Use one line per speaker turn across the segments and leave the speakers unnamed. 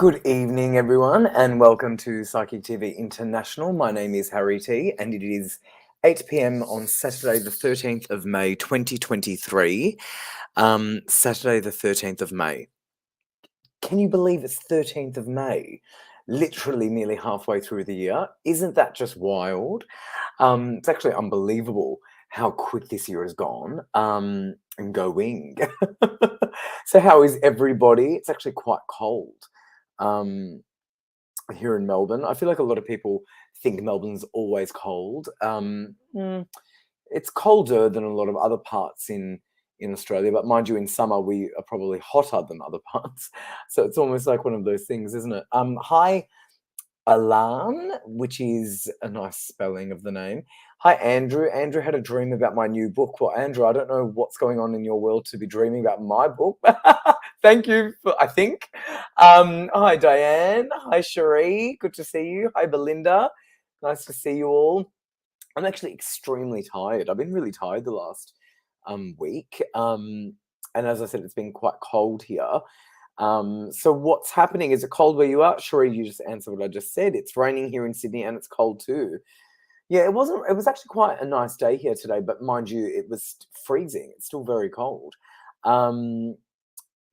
Good evening, everyone, and welcome to Psychic TV International. My name is Harry T, and it is 8 p.m. on Saturday, the 13th of May, 2023. Saturday, the 13th of May. Can you believe it's 13th of May? Literally nearly halfway through the year. Isn't that just wild? It's actually unbelievable how quick this year has gone and going. So how is everybody? It's actually quite cold here in Melbourne. I feel like a lot of people think Melbourne's always cold. It's colder than a lot of other parts in Australia, but mind you, in summer we are probably hotter than other parts. So it's almost like one of those things, isn't it? Hi, Alan, which is a nice spelling of the name. Hi, Andrew. Andrew had a dream about my new book. Well, Andrew, I don't know what's going on in your world to be dreaming about my book. Thank you for, I think. Hi, Diane. Hi, Cherie. Good to see you. Hi, Belinda. Nice to see you all. I'm actually extremely tired. I've been really tired the last week. And as I said, it's been quite cold here. So what's happening? Is it cold where you are? Cherie, you just answered what I just said. It's raining here in Sydney and it's cold too. Yeah, it was actually quite a nice day here today, but mind you, it was freezing. It's still very cold.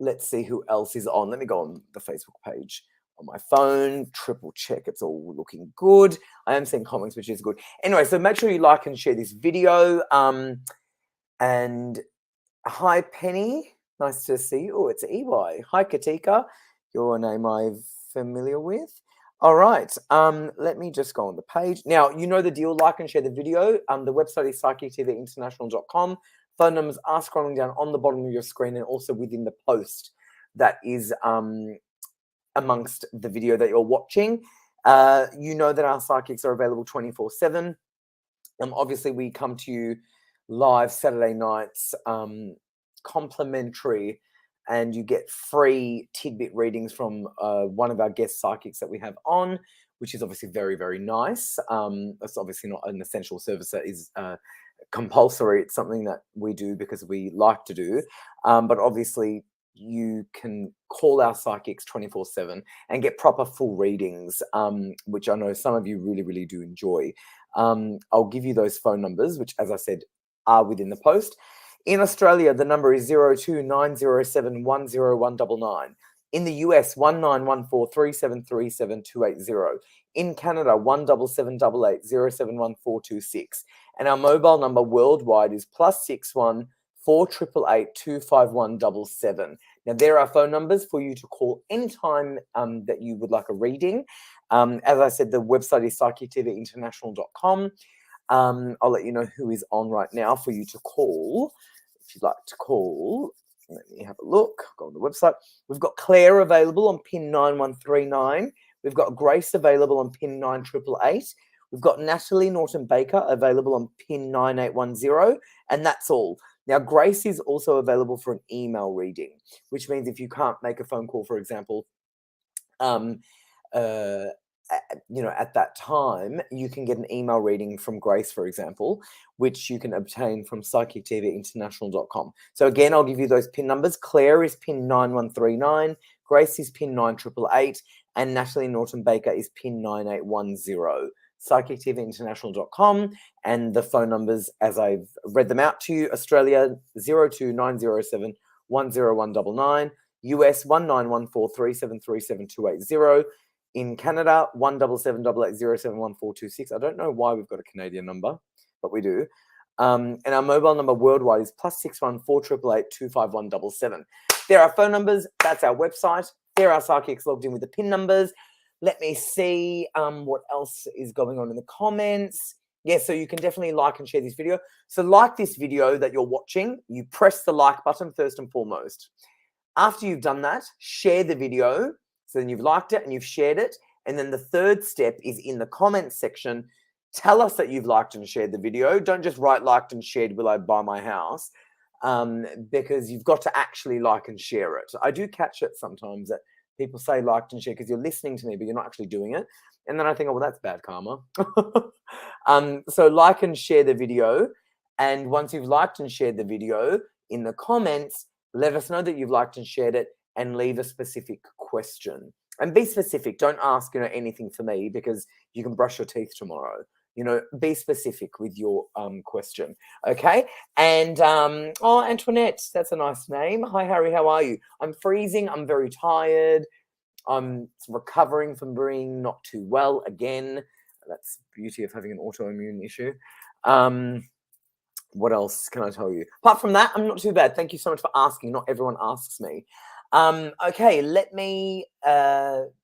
Let's see who else is on. Let me go on the Facebook page on my phone, triple check it's all looking good. I am seeing comments, which is good. Anyway, so make sure you like and share this video. And hi, Penny. Nice to see you. Oh, it's EY. Hi, Katika. Your name I'm familiar with. All right. Let me just go on the page. Now, you know the deal. Like and share the video. The website is psychictvinternational.com. Phone numbers are scrolling down on the bottom of your screen and also within the post that is amongst the video that you're watching. You know that our psychics are available 24/7. Obviously, we come to you live Saturday nights, complimentary, and you get free tidbit readings from one of our guest psychics that we have on, which is obviously very, very nice. It's obviously not an essential service that is compulsory. It's something that we do because we like to do. But obviously, you can call our psychics 24/7 and get proper full readings, which I know some of you really, really do enjoy. I'll give you those phone numbers, which, as I said, are within the post. In Australia, the number is 02-907-10199. In the US, 19143737 In Canada, 17788071426. And our mobile number worldwide is +61 488 25177. Now, there are phone numbers for you to call anytime that you would like a reading. As I said, the website is psychictvinternational.com. I'll let you know who is on right now for you to call. If you'd like to call, let me have a look. Go on the website. We've got Claire available on pin 9139. We've got Grace available on pin 9888. We've got Natalie Norton Baker available on pin 9810. And that's all. Now, Grace is also available for an email reading, which means if you can't make a phone call, for example, at that time, you can get an email reading from Grace, for example, which you can obtain from psychictvinternational.com. So again, I'll give you those pin numbers. Claire is pin 9139, Grace is pin 9888, and Natalie Norton Baker is pin 9810. psychictvinternational.com, and the phone numbers, as I've read them out to you: Australia 02-907-10199, US 19143737 in Canada 17788071426. I don't know why we've got a Canadian number, but we do. And our mobile number worldwide is +61 488 25177. There are phone numbers. That's our website. There are psychics logged in with the PIN numbers. Let me see what else is going on in the comments. Yeah, so you can definitely like and share this video. So like this video that you're watching, you press the like button first and foremost. After you've done that, share the video. So then you've liked it and you've shared it. And then the third step is in the comments section. Tell us that you've liked and shared the video. Don't just write liked and shared, will I buy my house? Because you've got to actually like and share it. I do catch it sometimes that people say liked and shared because you're listening to me, but you're not actually doing it. And then I think, oh, well, that's bad karma. So like and share the video. And once you've liked and shared the video, in the comments, let us know that you've liked and shared it and leave a specific question. And be specific. Don't ask, anything for me because you can brush your teeth tomorrow. Be specific with your question. Okay. And Antoinette, that's a nice name. Hi, Harry. How are you? I'm freezing. I'm very tired. I'm recovering from being not too well again. That's the beauty of having an autoimmune issue. What else can I tell you? Apart from that, I'm not too bad. Thank you so much for asking. Not everyone asks me. Okay, let me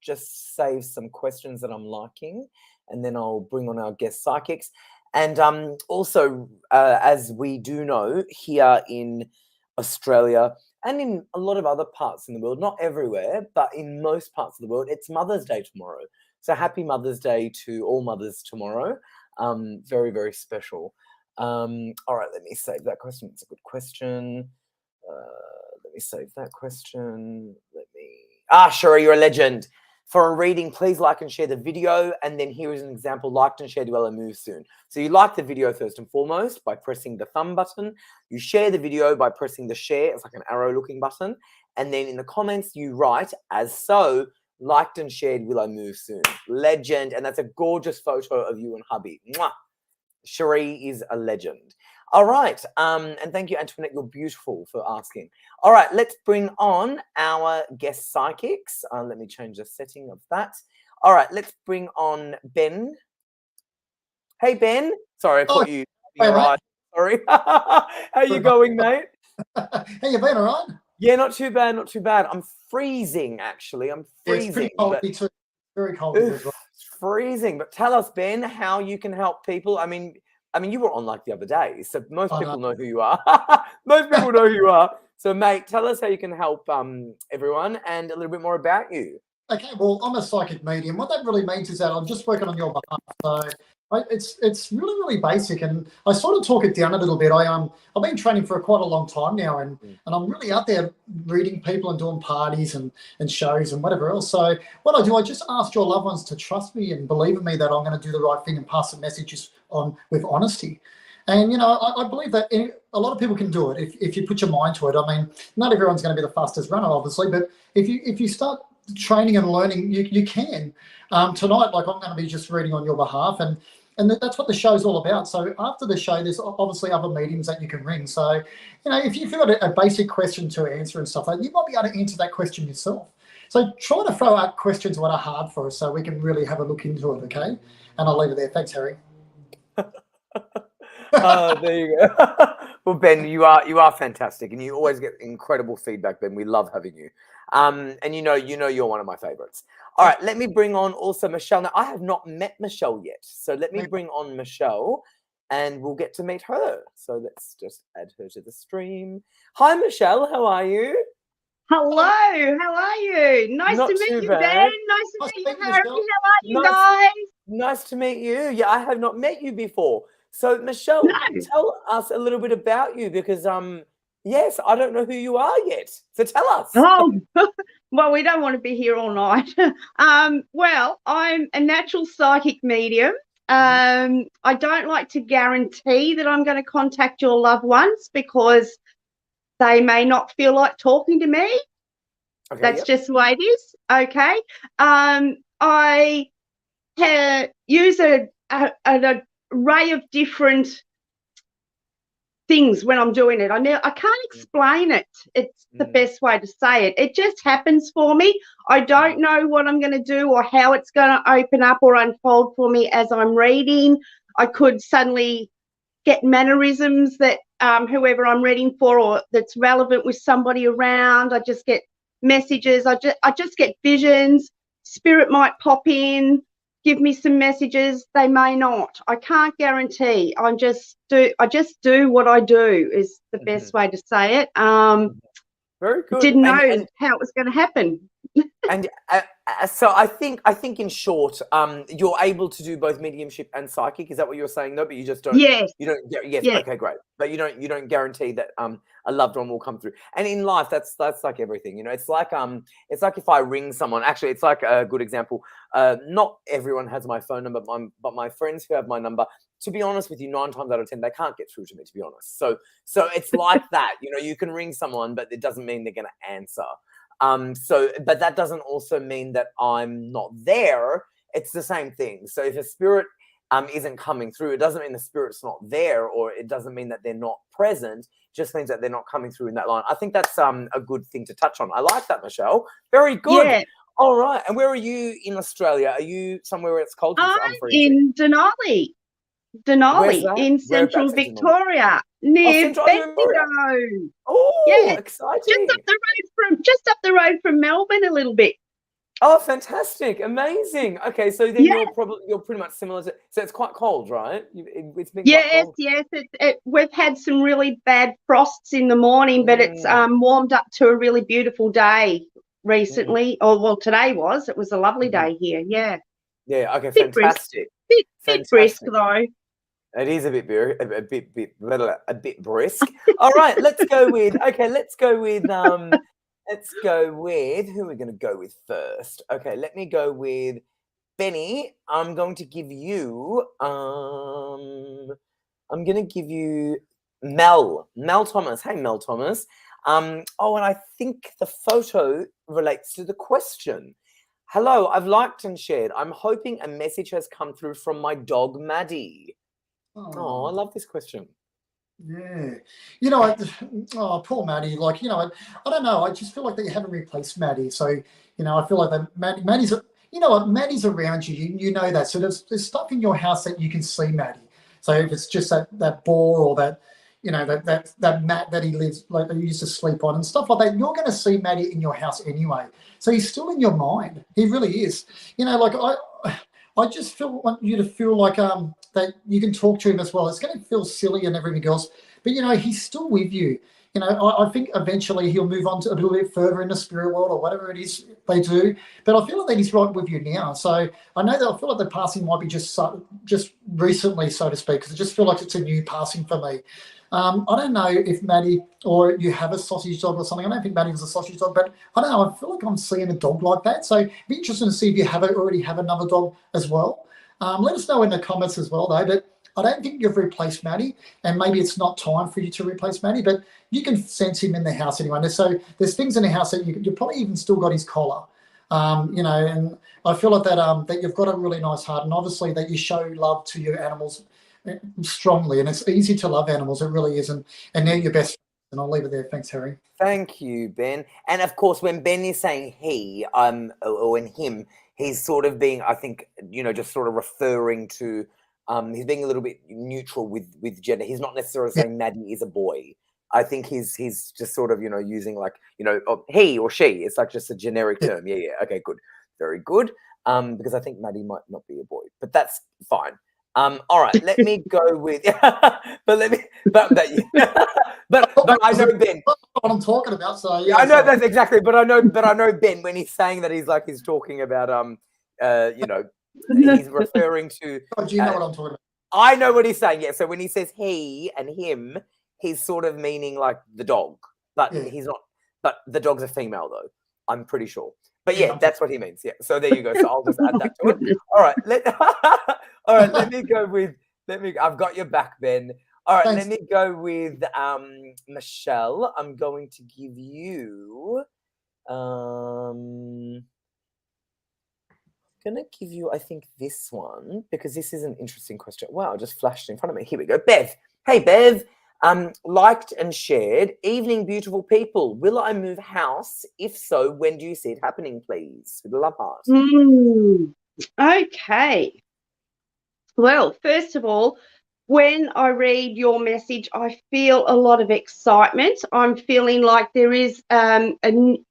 just save some questions that I'm liking, and then I'll bring on our guest psychics. And also, as we do know, here in Australia and in a lot of other parts in the world, not everywhere, but in most parts of the world, it's Mother's Day tomorrow. So happy Mother's Day to all mothers tomorrow. Very, very special. All right, let me save that question. It's a good question. Let me save that question. Cherie, you're a legend. For a reading, please like and share the video. And then here is an example, liked and shared well and move soon. So you like the video first and foremost by pressing the thumb button. You share the video by pressing the share. It's like an arrow looking button. And then in the comments, you write, as so, liked and shared will I move soon. Legend. And that's a gorgeous photo of you and hubby. Mwah. Cherie is a legend. All right. And thank you, Antoinette. You're beautiful for asking. All right. Let's bring on our guest psychics. Let me change the setting of that. All right. Let's bring on Ben. Hey, Ben. Sorry, I caught you.
Hey,
right. Sorry. How you going, mate?
How you been, all right?
Yeah, not too bad. Not too bad. I'm freezing, actually. I'm freezing.
It's pretty cold too. Very cold as well.
It's freezing. But tell us, Ben, how you can help people. I mean, you were on like the other day, so most people know who you are. Most people know who you are. So, mate, tell us how you can help everyone and a little bit more about you.
Okay, well, I'm a psychic medium. What that really means is that I'm just working on your behalf. So it's really, really basic, and I sort of talk it down a little bit. I've been training for quite a long time now, and I'm really out there reading people and doing parties and shows and whatever else. So what I do, I just ask your loved ones to trust me and believe in me that I'm going to do the right thing and pass the messages on with honesty. And, I believe that a lot of people can do it if you put your mind to it. I mean, not everyone's going to be the fastest runner, obviously, but if you start training and learning, you can. Tonight, like, I'm going to be just reading on your behalf, and that's what the show's all about. So after the show, there's obviously other mediums that you can ring. So, if you've got a basic question to answer and stuff, like, you might be able to answer that question yourself. So try to throw out questions that are hard for us so we can really have a look into it, okay? And I'll leave it there. Thanks, Harry.
There you go. Well, Ben, you are fantastic, and you always get incredible feedback, Ben. We love having you. And you're one of my favorites. All right, let me bring on also Michelle. Now, I have not met Michelle yet, so let me bring on Michelle, and we'll get to meet her. So let's just add her to the stream. Hi, Michelle. How are you?
Hello. How are you? Nice to meet you, Ben. Nice to meet you, Harry. How are you guys?
Nice to meet you. Yeah, I have not met you before. So, Michelle, tell us a little bit about you because, yes, I don't know who you are yet. So tell us.
Oh, well, we don't want to be here all night. Well, I'm a natural psychic medium. I don't like to guarantee that I'm going to contact your loved ones because they may not feel like talking to me. Okay, that's just the way it is. Okay. I use an array of different things when I'm doing it. I can't explain it. It's the best way to say it. It just happens for me. I don't know what I'm going to do or how it's going to open up or unfold for me as I'm reading. I could suddenly get mannerisms that whoever I'm reading for or that's relevant with somebody around. I just get messages. I just get visions. Spirit might pop in, give me some messages. They may not. I can't guarantee. I just do what I do is the best way to say it.
Very good.
Didn't know how it was going to happen.
And so I think in short, you're able to do both mediumship and psychic. Is that what you're saying? No, but you just don't.
Yes.
You don't. Yes. Yeah. Okay, great. But you don't guarantee that a loved one will come through. And in life, that's like everything. It's like if I ring someone. Actually, it's like a good example. Not everyone has my phone number, but my friends who have my number. To be honest with you, 9 times out of 10, they can't get through to me. To be honest, so it's like that. You can ring someone, but it doesn't mean they're going to answer. But that doesn't also mean that I'm not there. It's the same thing. So if a spirit isn't coming through, it doesn't mean the spirit's not there, or it doesn't mean that they're not present. It just means that they're not coming through in that line. I think that's a good thing to touch on. I like that, Michelle. Very good.
Yeah.
All right. And where are you in Australia? Are you somewhere where it's cold?
I'm in Denali. In central Victoria, near Bendigo.
Oh,
yeah,
exciting!
Just up the road from Melbourne a little bit.
Oh, fantastic! Amazing. Okay, so then you're pretty much similar to. So it's quite cold, right? It's been quite cold.
Yes. We've had some really bad frosts in the morning, but it's warmed up to a really beautiful day recently. Today was. It was a lovely day here. Yeah.
Yeah. Okay.
Bit
fantastic.
Bit brisk though.
It is a bit brisk. All right, let's go with who are we going to go with first? Okay, let me go with Benny. I'm going to give you Mel Thomas. Hey, Mel Thomas. And I think the photo relates to the question. Hello, I've liked and shared. I'm hoping a message has come through from my dog Maddie. Oh, I love this question.
Yeah. Poor Maddie. Like, I don't know. I just feel like they haven't replaced Maddie. So, I feel like Maddie's, Maddie's around you. You know that. So there's stuff in your house that you can see Maddie. So if it's just that ball or that, that mat that he lives, like he used to sleep on and stuff like that, you're going to see Maddie in your house anyway. So he's still in your mind. He really is. I just want you to feel like that you can talk to him as well. It's going to feel silly and everything else, but he's still with you. I think eventually he'll move on to a little bit further in the spirit world or whatever it is they do. But I feel like that he's right with you now. So I know that I feel like the passing might be just recently, so to speak, because I just feel like it's a new passing for me. I don't know if Maddie or you have a sausage dog or something. I don't think Maddie was a sausage dog, but I don't know. I feel like I'm seeing a dog like that. So it'd be interesting to see if you already have another dog as well. Let us know in the comments as well, though. But I don't think you've replaced Maddie, and maybe it's not time for you to replace Maddie, but you can sense him in the house anyway. So there's things in the house that you probably even still got his collar. And I feel like that you've got a really nice heart, and obviously that you show love to your animals strongly, and it's easy to love animals. It really is, and they're your best friends. And I'll leave it there. Thanks, Harry.
Thank you, Ben. And of course, when Ben is saying he, or when him, he's sort of being, I think, just sort of referring to, he's being a little bit neutral with gender. He's not necessarily saying Maddie is a boy. I think he's just sort of, using like, he or she. It's like just a generic term. Yeah. Okay, good. Very good. Because I think Maddie might not be a boy, but that's fine. All right, let me go with, but I know Ben.
What I'm talking about, so
yeah. I know that's exactly, but I know Ben when he's saying that he's talking about he's referring to.
Do you know what I'm talking about?
I know what he's saying. Yeah, so when he says he and him, he's sort of meaning like the dog, but he's not. But the dog's a female though. I'm pretty sure. But yeah, that's what he means. Yeah. So there you go. So I'll just add that to it. All right. Let me go with. I've got your back, Ben. All right.
Thanks.
Let me go with Michelle. I'm going to give you. I think this one because this is an interesting question. Wow, it just flashed in front of me. Here we go. Bev. Hey, Bev. Liked and shared. Evening, beautiful people. Will I move house? If so, when do you see it happening, please? With a love heart.
Okay. Well, first of all, when I read your message, I feel a lot of excitement. I'm feeling like there is a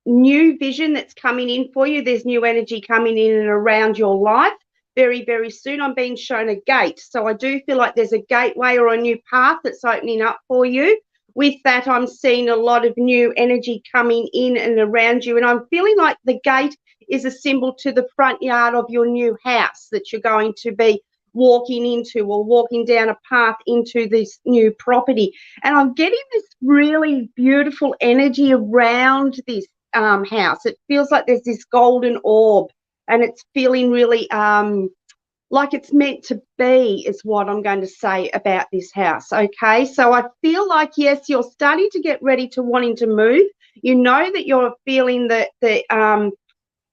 new vision that's coming in for you. There's new energy coming in and around your life. Very, very soon. I'm being shown a gate. So I do feel like there's a gateway or a new path that's opening up for you. With that, I'm seeing a lot of new energy coming in and around you. And I'm feeling like the gate is a symbol to the front yard of your new house that you're going to be walking into or walking down a path into this new property. And I'm getting this really beautiful energy around this house. It feels like there's this golden orb. And it's feeling really like it's meant to be is what I'm going to say about this house, okay? So I feel like, yes, you're starting to get ready to wanting to move. You know that you're feeling the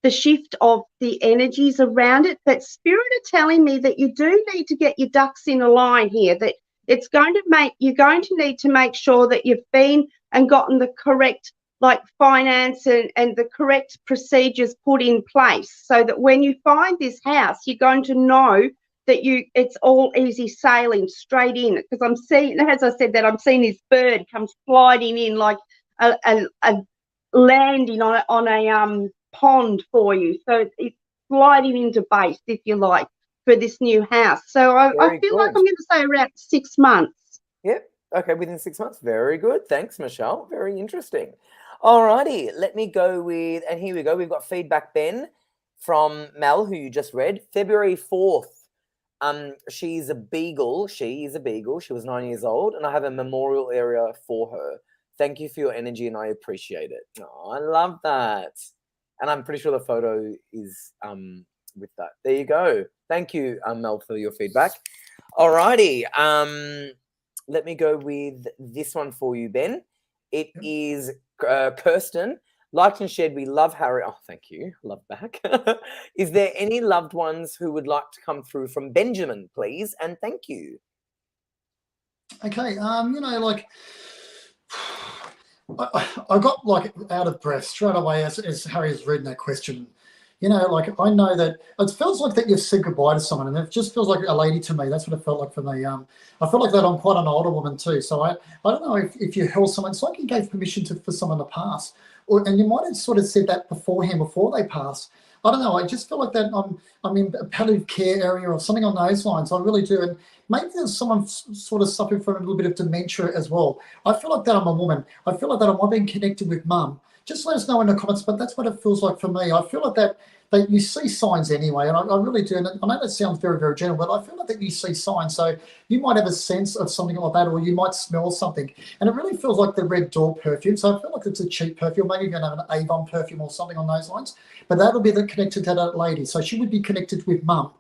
shift of the energies around it. But Spirit are telling me that you do need to get your ducks in a line here, that it's going to make, you're going to need to make sure that you've been and gotten the correct finance and the correct procedures put in place, so that when you find this house, you're going to know that it's all easy sailing straight in. Because I'm seeing, as I said, that I'm seeing this bird comes sliding in like a landing on a pond for you. So it's sliding into base, if you like, for this new house. So I feel like I'm going to say around 6 months.
Yep. Okay, within 6 months. Very good. Thanks, Michelle. Very interesting. Alrighty, let me go with, and here we go. We've got feedback, Ben, from Mel, who you just read. February 4th. She's a beagle. She is a beagle. She was 9 years old, and I have a memorial area for her. Thank you for your energy, and I appreciate it. Oh, I love that. And I'm pretty sure the photo is with that. There you go. Thank you, Mel, for your feedback. Alrighty. Let me go with this one for you, Ben. It is Kirsten. Liked and shared, we love Harry. Oh, thank you. Love back. Is there any loved ones who would like to come through from Benjamin, please? And thank you.
Okay. I got out of breath straight away as Harry has read that question. I know that it feels like that you've said goodbye to someone, and it just feels like a lady to me. That's what it felt like for me. I feel like that I'm quite an older woman too. So I don't know if you held someone. It's like you gave permission for someone to pass, and you might have sort of said that beforehand, before they pass. I don't know. I just feel like that I'm in a palliative care area or something on those lines. I really do. And maybe there's someone sort of suffering from a little bit of dementia as well. I feel like that I'm a woman. I feel like that I'm being connected with mum. Just let us know in the comments, but that's what it feels like for me. I feel like that you see signs anyway, and I really do. And I know that sounds very, very general, but I feel like that you see signs. So you might have a sense of something like that, or you might smell something. And it really feels like the Red Door perfume. So I feel like it's a cheap perfume. Maybe you're going to have an Avon perfume or something on those lines. But that'll be connected to that lady. So she would be connected with mum.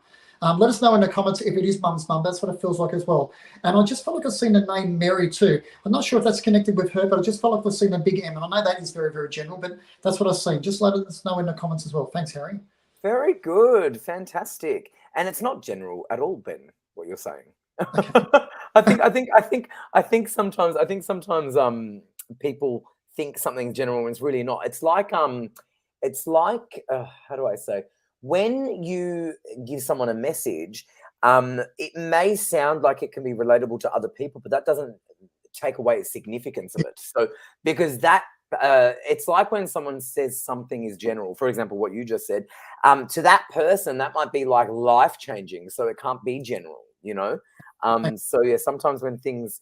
Let us know in the comments if it is mum's mum. That's what it feels like as well. And I just felt like I've seen the name Mary too. I'm not sure if that's connected with her, but I just felt like I've seen a big M. And I know that is very, very general, but that's what I've seen. Just let us know in the comments as well. Thanks, Harry.
Very good. Fantastic. And it's not general at all, Ben, what you're saying.
Okay.
I think sometimes people think something's general when it's really not. It's like how do I say? When you give someone a message, it may sound like it can be relatable to other people, but that doesn't take away its significance of it. So because that it's like when someone says something is general, for example, what you just said, to that person, that might be like life-changing. So it can't be general, So yeah, sometimes when things,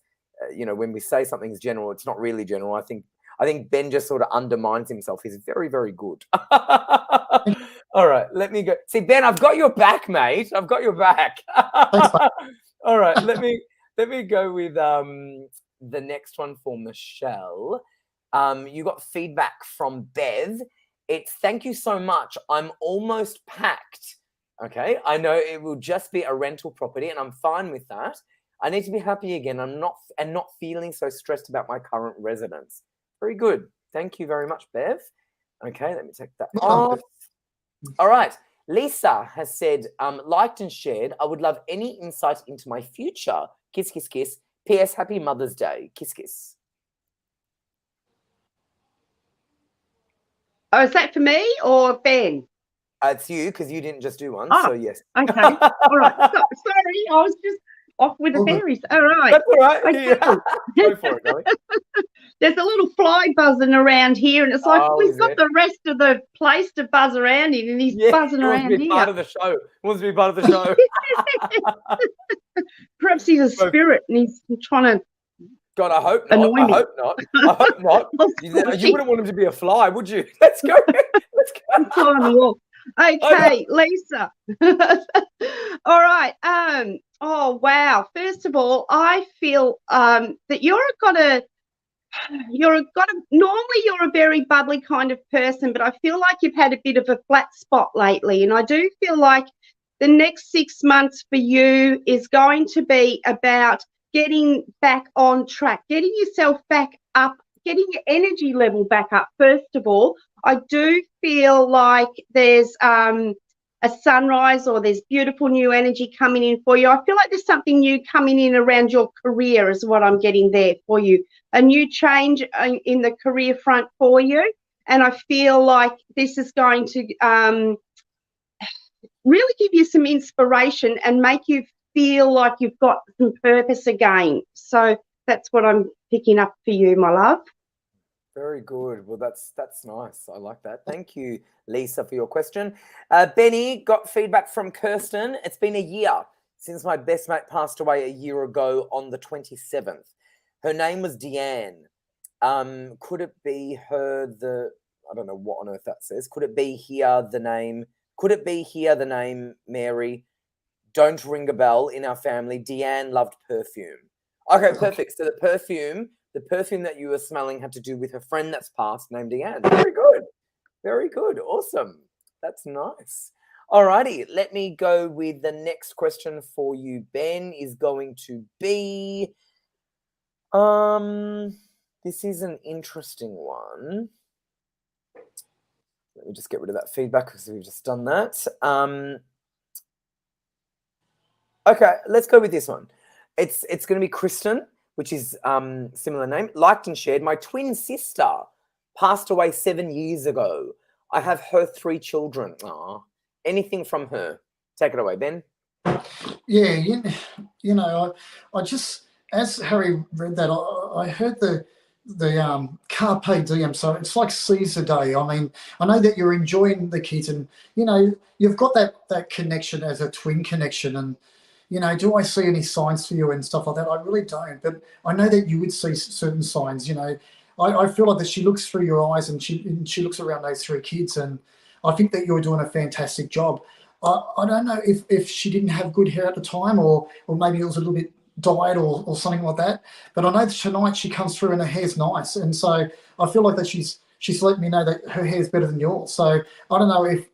when we say something's general, it's not really general. I think Ben just sort of undermines himself. He's very, very good. All right, let me go. See, Ben, I've got your back, mate. I've got your back. All right, let me go with the next one for Michelle. You got feedback from Bev. It's thank you so much. I'm almost packed. Okay, I know it will just be a rental property, and I'm fine with that. I need to be happy again. I'm not feeling so stressed about my current residence. Very good. Thank you very much, Bev. Okay, let me take that off. All right. Lisa has said, liked and shared. I would love any insight into my future. Kiss, kiss, kiss. P.S. Happy Mother's Day. Kiss, kiss.
Oh, is that for me or Ben?
It's you, because you didn't just do one. So yes.
Okay. All right. Sorry, I was just off with the fairies. All right.
That's all right.
Okay.
Yeah. Go for it, Kelly.
There's a little fly buzzing around here, and it's like we've got the rest of the place to buzz around in, and he's buzzing around here.
Part of the show. He wants to be part of the show.
Perhaps he's a spirit, and he's trying to.
God, I hope not. I hope not. I hope not. You wouldn't want him to be a fly, would you? Let's go. Let's go.
Okay, Lisa. All right. Oh wow. First of all, I feel that normally you're a very bubbly kind of person, but I feel like you've had a bit of a flat spot lately, and I do feel like the next 6 months for you is going to be about getting back on track, getting yourself back up getting your energy level back up. First of all, I do feel like there's a sunrise or there's beautiful new energy coming in for you. I feel like there's something new coming in around your career is what I'm getting there for you. A new change in the career front for you. And I feel like this is going to really give you some inspiration and make you feel like you've got some purpose again. So that's what I'm picking up for you, my love.
Very good. Well, that's nice. I like that. Thank you, Lisa, for your question. Benny got feedback from Kirsten. It's been a year since my best mate passed away a year ago on the 27th. Her name was Deanne. Could it be her I don't know what on earth that says. Could it be here the name Mary? Don't ring a bell in our family. Deanne loved perfume. Okay, perfect. So the perfume that you were smelling had to do with her friend that's passed named Deanne. Very good. Very good. Awesome. That's nice. Alrighty, let me go with the next question for you, Ben, is going to be, this is an interesting one. Let me just get rid of that feedback because we've just done that. Okay, let's go with this one. It's going to be Kristen, which is similar name. Liked and shared. My twin sister passed away 7 years ago. I have her 3 children. Aww. Anything from her? Take it away, Ben.
Yeah, you know, I just, as Harry read that, I heard the carpe diem, so it's like seize the day. I mean, I know that you're enjoying the kids, and you know you've got that connection as a twin connection, and you know, do I see any signs for you and stuff like that? I really don't, but I know that you would see certain signs. You know, I feel like that she looks through your eyes and she looks around those 3 kids, and I think that you're doing a fantastic job. I don't know if she didn't have good hair at the time, or maybe it was a little bit dyed or something like that. But I know that tonight she comes through and her hair's nice, and so I feel like that she's let me know that her hair's better than yours. So I don't know if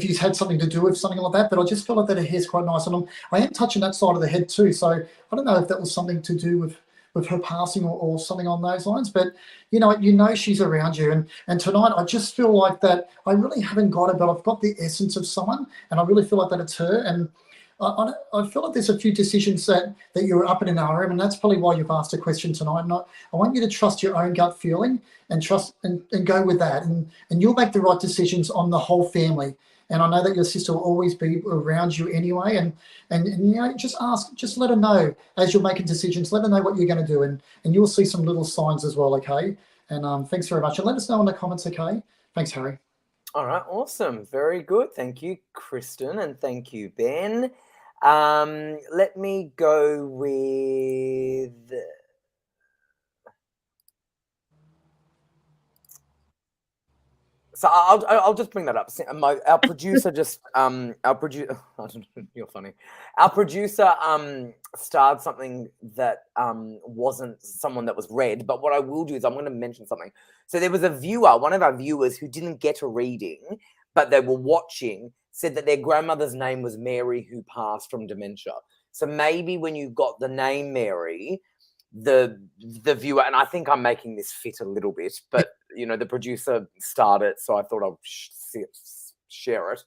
you've had something to do with something like that, but I just feel like that her hair's quite nice, and I am touching that side of the head too. So I don't know if that was something to do with her passing or something on those lines, but you know she's around you, and tonight I just feel like that I really haven't got it, but I've got the essence of someone, and I really feel like that it's her. And I feel like there's a few decisions that you're up in an RM, and that's probably why you've asked a question tonight. And I want you to trust your own gut feeling and trust and go with that, and you'll make the right decisions on the whole family. And I know that your sister will always be around you anyway. And you know, just let her know as you're making decisions. Let her know what you're going to do, and you'll see some little signs as well. Okay. And thanks very much. And let us know in the comments. Okay. Thanks, Harry.
All right. Awesome. Very good. Thank you, Kristen, and thank you, Ben. Let me go with. So I'll just bring that up. Our producer just you're funny. Our producer starred something that wasn't someone that was read. But what I will do is I'm going to mention something. So there was a viewer, one of our viewers, who didn't get a reading, but they were watching, said that their grandmother's name was Mary, who passed from dementia. So maybe when you got the name Mary, the viewer, and I think I'm making this fit a little bit, but you know, the producer started, so I thought I'll share it.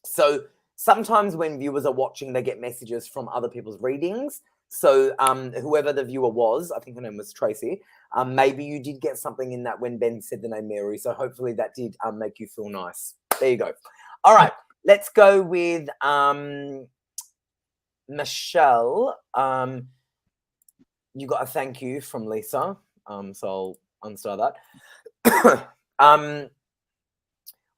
So sometimes when viewers are watching, they get messages from other people's readings. So whoever the viewer was, I think her name was Tracy, maybe you did get something in that when Ben said the name Mary. So hopefully that did make you feel nice. There you go. All right, let's go with Michelle. You got a thank you from Lisa. So I'll unstar that. I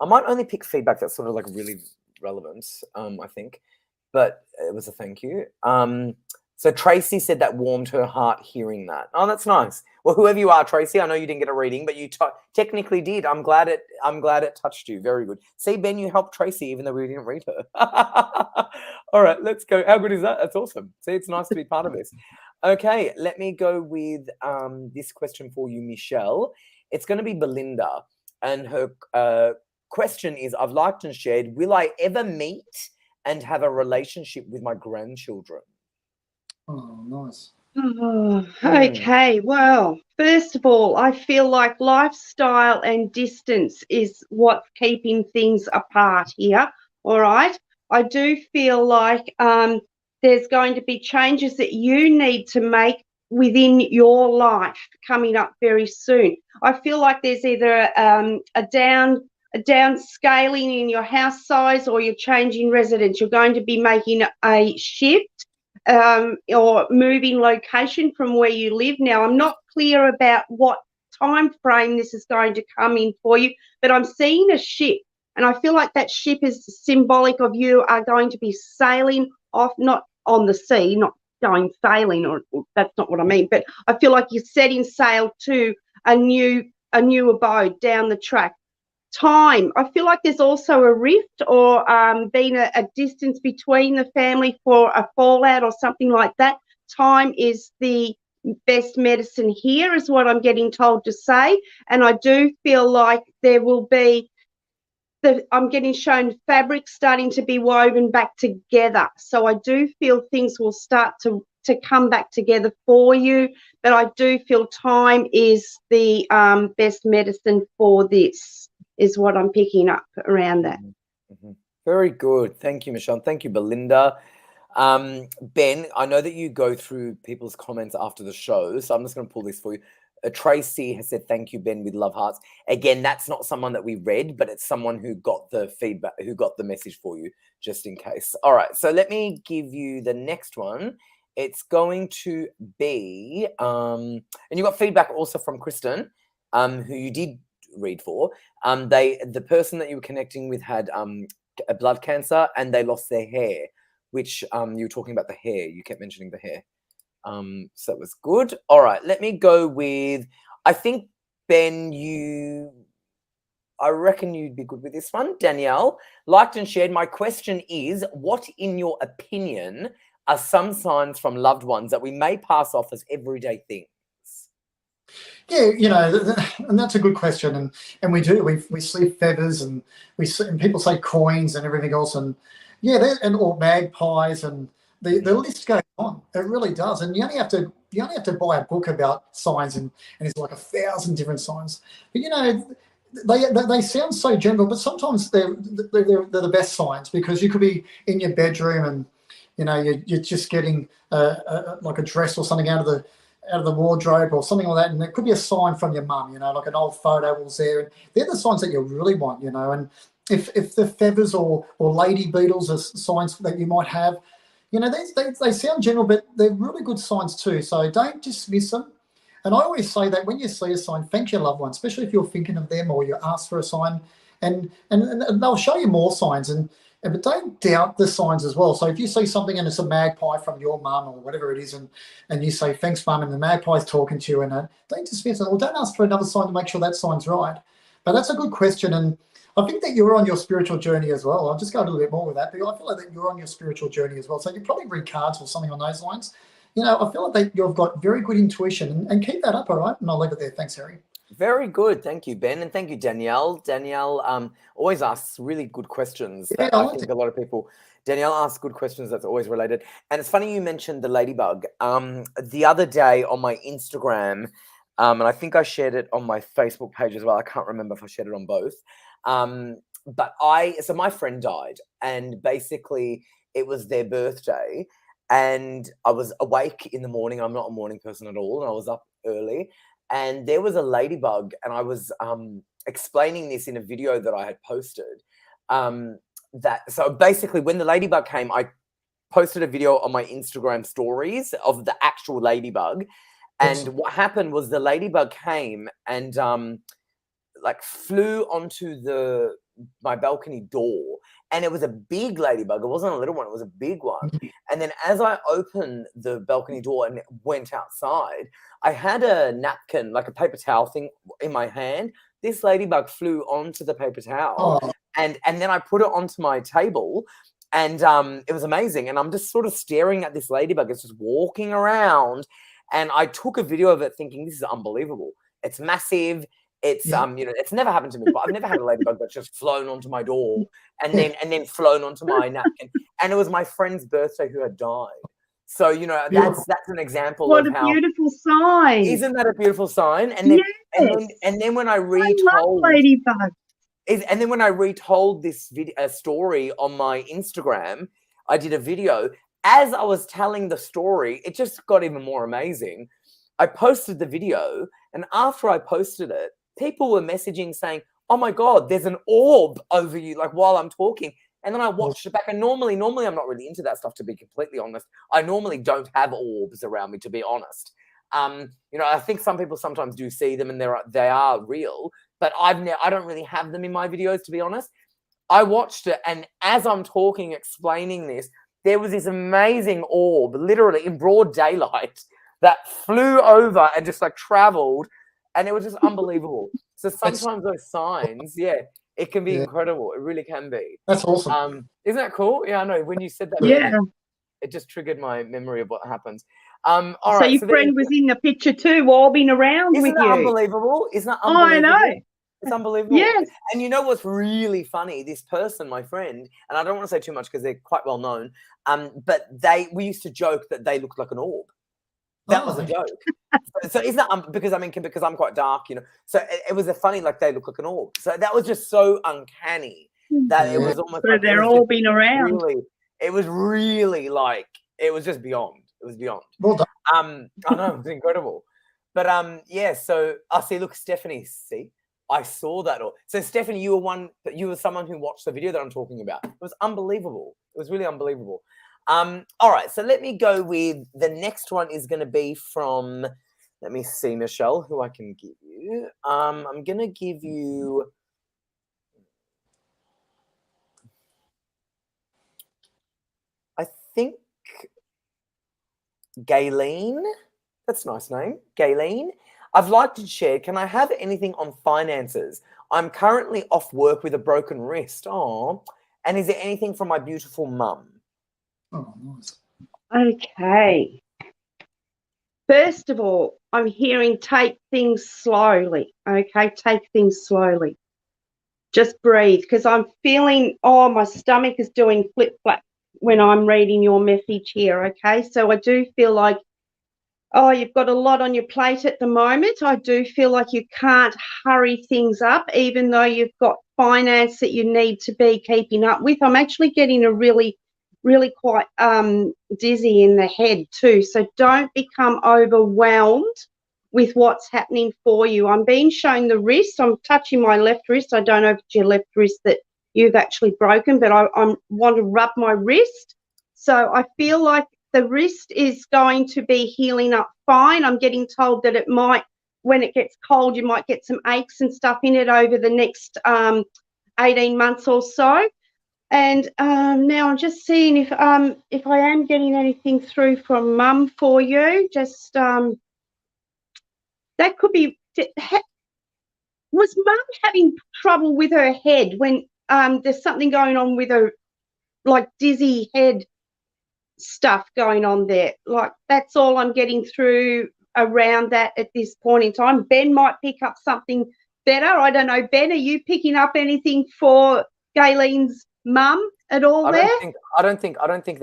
might only pick feedback that's sort of like really relevant, I think, but it was a thank you. So Tracy said that warmed her heart hearing that. Oh, that's nice. Well, whoever you are, Tracy, I know you didn't get a reading, but you technically did. I'm glad it touched you. Very good. See, Ben, you helped Tracy even though we didn't read her. All right, let's go. How good is that? That's awesome. See, it's nice to be part of this. Okay, let me go with this question for you, Michelle. It's going to be Belinda, and her question is, I've liked and shared, will I ever meet and have a relationship with my grandchildren?
Oh, nice.
Oh, okay, well, first of all, I feel like lifestyle and distance is what's keeping things apart here. All right. I do feel like there's going to be changes that you need to make within your life coming up very soon. I feel like there's either a downscaling in your house size, or you're changing residence. You're going to be making a shift, or moving location from where you live. Now, I'm not clear about what time frame this is going to come in for you, but I'm seeing a ship, and I feel like that ship is symbolic of you are going to be sailing off, not on the sea, not going sailing, or that's not what I mean, but I feel like you're setting sail to a new abode down the track. Time, I feel like there's also a rift, or been a distance between the family for a fallout or something like that. Time is the best medicine here, is what I'm getting told to say. And I do feel like there will be I'm getting shown fabric starting to be woven back together. So I do feel things will start to come back together for you, but I do feel time is the best medicine for this, is what I'm picking up around that.
Mm-hmm. Very good. Thank you, Michelle. Thank you, Belinda. Ben, I know that you go through people's comments after the show, so I'm just going to pull this for you. Tracy has said, thank you, Ben, with love hearts. Again, that's not someone that we read, but it's someone who got the feedback, who got the message for you, just in case. All right, so let me give you the next one. It's going to be, and you got feedback also from Kristen, who you did read for. The person that you were connecting with had a blood cancer, and they lost their hair, which you were talking about the hair. You kept mentioning the hair. So it was good. All right, let me go with, I think, Ben, I reckon you'd be good with this one. Danielle, liked and shared. My question is, what, in your opinion, are some signs from loved ones that we may pass off as everyday things?
Yeah, and that's a good question, and we do. We see feathers, and and people say coins and everything else, and or magpies, and the list goes on. It really does, and you only have to buy a book about signs, and it's like 1,000 different signs. But they sound so general, but sometimes they're the best signs, because you could be in your bedroom and you're just getting like a dress or something out of the wardrobe or something like that, and it could be a sign from your mum, like an old photo was there, and they're the signs that you really want, and if the feathers or lady beetles are signs that you might have, they sound general, but they're really good signs too, so don't dismiss them. And I always say that when you see a sign, thank your loved one, especially if you're thinking of them or you ask for a sign, and they'll show you more signs, but don't doubt the signs as well. So if you see something and it's a magpie from your mum or whatever it is, and you say, thanks, mum, and the magpie's talking to you, and don't dismiss it, or don't ask for another sign to make sure that sign's right. But that's a good question, and I think that you're on your spiritual journey as well. I'll just go a little bit more with that, but I feel like that you're on your spiritual journey as well. So you probably read cards or something on those lines. I feel like that you've got very good intuition, and keep that up, all right? And I'll leave it there. Thanks, Harry.
Very good. Thank you, Ben. And thank you, Danielle. Danielle always asks really good questions.
Yeah,
I think a lot of people, Danielle asks good questions that's always related. And it's funny you mentioned the ladybug. The other day on my Instagram, and I think I shared it on my Facebook page as well. I can't remember if I shared it on both. So my friend died, and basically it was their birthday, and I was awake in the morning. I'm not a morning person at all, and I was up early. And there was a ladybug, and I was explaining this in a video that I had posted. So basically, when the ladybug came, I posted a video on my Instagram stories of the actual ladybug. And what happened was the ladybug came and flew onto my balcony door. And it was a big ladybug. It wasn't a little one. It was a big one. And then as I opened the balcony door and went outside, I had a napkin, like a paper towel thing in my hand. This ladybug flew onto the paper towel.
Oh.
And then I put it onto my table, and it was amazing. And I'm just sort of staring at this ladybug. It's just walking around. And I took a video of it thinking, this is unbelievable. It's massive. It's it's never happened to me, but I've never had a ladybug that's just flown onto my door and then flown onto my napkin. And it was my friend's birthday who had died. So, you know,
Beautiful.
that's an example
What
of
a
how,
beautiful sign.
isn't that a beautiful sign? And then,
Yes.
and then when I
I love
retold,
Ladybug.
and then when I retold this story on my Instagram, I did a video. As I was telling the story, it just got even more amazing. I posted the video, and after I posted it, people were messaging saying, "Oh my God, there's an orb over you," like while I'm talking. And then I watched it back, and normally I'm not really into that stuff, to be completely honest. I normally don't have orbs around me, to be honest. You know, I think some people sometimes do see them, and they are real, but I don't really have them in my videos, to be honest. I watched it, and as I'm talking, explaining this, there was this amazing orb, literally in broad daylight, that flew over and just like traveled, and it was just unbelievable. So sometimes those signs, yeah, it can be incredible. It really can be.
That's awesome.
Isn't that cool? Yeah, I know. When you said that,
Yeah.
it just triggered my memory of what happens.
So your friend was in the picture too, orbing around with you.
Isn't that unbelievable? Isn't that
Oh, I
unbelievable?
know.
It's unbelievable.
Yes.
And you know what's really funny? This person, my friend, and I don't want to say too much because they're quite well known, but we used to joke that they looked like an orb. That was a joke. So isn't that because I'm quite dark, you know? So it was a funny, like, they look like an orb. So that was just so uncanny that it was almost
So
like
they're all been around.
It was really like, it was just beyond. It was beyond.
Well done.
I know, it was incredible. But yeah, so I see, look, Stephanie, see, I saw that. So Stephanie, you were someone who watched the video that I'm talking about. It was unbelievable. It was really unbelievable. All right, so let me go with the next one. Is going to be from, let me see, Michelle, who I can give you. I'm going to give you, I think, Gayleen. That's a nice name, Gayleen. I've liked and shared. Can I have anything on finances? I'm currently off work with a broken wrist. Oh, and is there anything from my beautiful mum?
Oh, nice.
Okay. First of all, I'm hearing take things slowly. Okay, take things slowly. Just breathe, because I'm feeling, my stomach is doing flip-flap when I'm reading your message here. Okay, so I do feel like, you've got a lot on your plate at the moment. I do feel like you can't hurry things up, even though you've got finance that you need to be keeping up with. I'm actually getting a really quite dizzy in the head too. So don't become overwhelmed with what's happening for you. I'm being shown the wrist. I'm touching my left wrist. I don't know if it's your left wrist that you've actually broken, but I want to rub my wrist. So I feel like the wrist is going to be healing up fine. I'm getting told that it might, when it gets cold, you might get some aches and stuff in it over the next 18 months or so. And now I'm just seeing if I am getting anything through from Mum for you. Just that could be. Was Mum having trouble with her head when there's something going on with her, like dizzy head stuff going on there? Like, that's all I'm getting through around that at this point in time. Ben might pick up something better. I don't know. Ben, are you picking up anything for Gayleen's mum at all there?
I think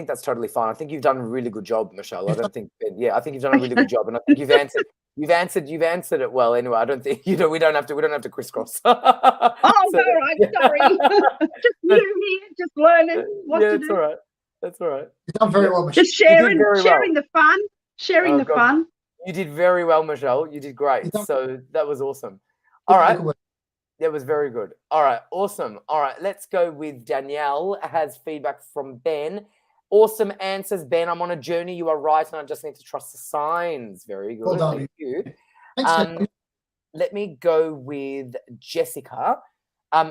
that's totally fine. I think you've done a really good job, Michelle. I think you've done a really good job, and I think you've answered it well. Anyway, I don't think, we don't have to crisscross.
Oh, so, all right, sorry. Just new here, just learning what to do.
All right. That's all right.
You've done very well, Michelle.
Just sharing the fun. Sharing the fun.
You did very well, Michelle. You did great. So that was awesome. All right. That was very good. All right. Awesome. All right. Let's go with Danielle. Has feedback from Ben. Awesome answers, Ben. I'm on a journey. You are right. And I just need to trust the signs. Very good.
Well done.
Thank you.
Thanks,
let me go with Jessica.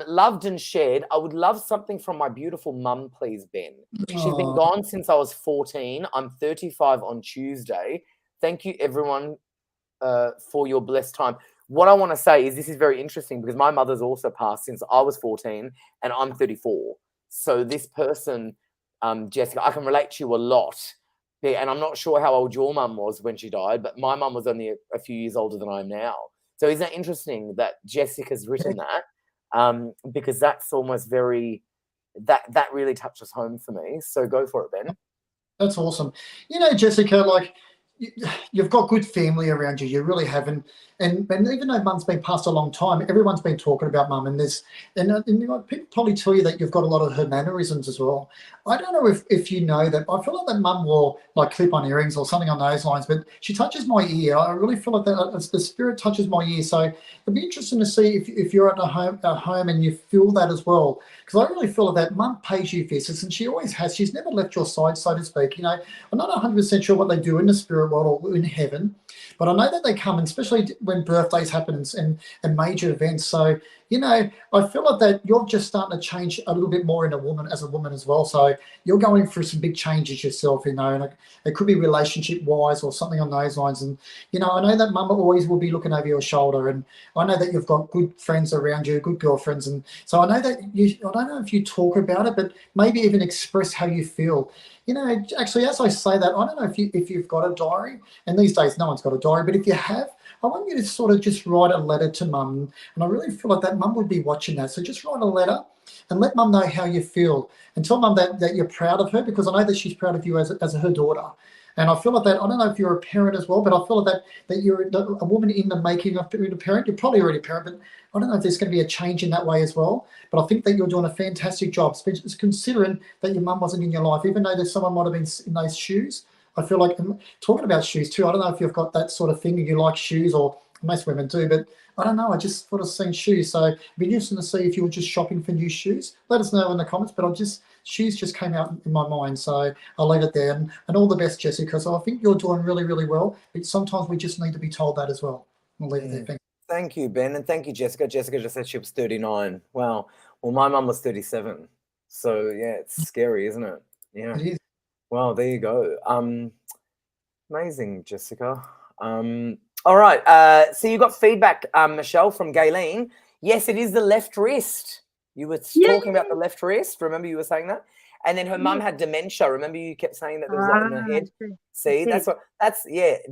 Loved and shared. I would love something from my beautiful mum, please, Ben. She's been gone since I was 14. I'm 35 on Tuesday. Thank you, everyone, for your blessed time. What I want to say is this is very interesting because my mother's also passed since I was 14 and I'm 34. So this person, Jessica, I can relate to you a lot. And I'm not sure how old your mum was when she died, but my mum was only a few years older than I am now. So isn't that interesting that Jessica's written that? Because that's almost that really touches home for me. So go for it, Ben.
That's awesome. You know, Jessica, like you've got good family around you. You really have, and even though Mum's been passed a long time, everyone's been talking about Mum, and you know, people probably tell you that you've got a lot of her mannerisms as well. I don't know if you know that. I feel like that Mum wore like clip-on earrings or something on those lines, but she touches my ear. I really feel like that the spirit touches my ear. So it'd be interesting to see if you're at a home and you feel that as well. Because I really feel that Mum pays you visits, and she always has. She's never left your side, so to speak. You know, I'm not 100% sure what they do in the spirit world or in heaven, but I know that they come, and especially when birthdays happen and major events. So, you know, I feel like that you're just starting to change a little bit more as a woman as well. So you're going through some big changes yourself, you know, and it could be relationship wise or something on those lines. And, you know, I know that Mum always will be looking over your shoulder, and I know that you've got good friends around you, good girlfriends. And so I know that I don't know if you talk about it, but maybe even express how you feel. You know, actually, as I say that, I don't know if you've got a diary, and these days no one's got a diary, but if you have, I want you to sort of just write a letter to Mum, and I really feel like that Mum would be watching that. So just write a letter and let Mum know how you feel, and tell Mum that you're proud of her, because I know that she's proud of you as her daughter. And I feel like that, I don't know if you're a parent as well, but I feel like that you're a woman in the making of being a parent. You're probably already a parent, but I don't know if there's going to be a change in that way as well. But I think that you're doing a fantastic job, considering that your mum wasn't in your life, even though there's someone might have been in those shoes. I feel like, talking about shoes too, I don't know if you've got that sort of thing, you like shoes, or most women do, but I don't know, I just thought of seeing shoes. So it'd be interesting to see if you were just shopping for new shoes. Let us know in the comments, but shoes just came out in my mind, so I'll leave it there. And all the best, Jessica. So I think you're doing really, really well, but sometimes we just need to be told that as well. I'll leave it there. Thank you.
Thank you, Ben, and thank you, Jessica. Jessica just said she was 39. Wow. Well, my mum was 37. So yeah, it's scary, isn't it? Yeah.
It is.
Well, there you go. Amazing, Jessica. All right. So you got feedback, Michelle, from Gayleen. Yes, it is the left wrist. You were talking about the left wrist. Remember you were saying that? And then her mum had dementia. Remember you kept saying that there was a lot in her head? See, that's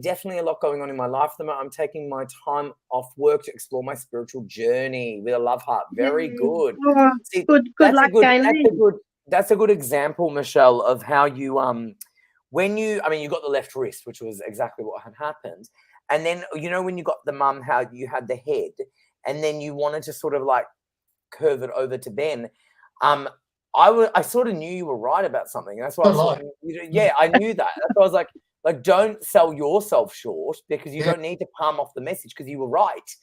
definitely a lot going on in my life at the moment. I'm taking my time off work to explore my spiritual journey with a love heart. Very good. See,
good luck, Gayleen.
That's a good example, Michelle, of how you you got the left wrist, which was exactly what had happened. And then, you know, when you got the mum, how you had the head, and then you wanted to sort of like curve it over to Ben. I sort of knew you were right about something. That's why I knew that. That's why I was like, don't sell yourself short, because you don't need to palm off the message, because you were right.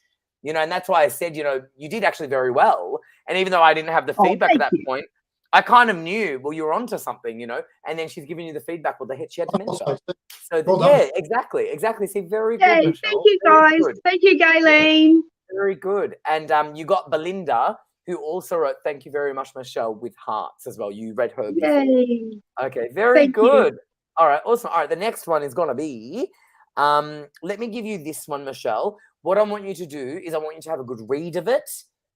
You know, and that's why I said, you know, you did actually very well. And even though I didn't have the feedback at that point, I kind of knew, well, you were onto something, you know, and then she's giving you the feedback. Well, the head, she had dementia. So exactly. See, very good, Michelle.
Thank you, guys. Thank you, Gayleen.
Very good. And you got Belinda, who also wrote, thank you very much, Michelle, with hearts as well. You read her before.
Yay.
Okay, very good. All right, awesome. All right, the next one is going to be, let me give you this one, Michelle. What I want you to do is I want you to have a good read of it,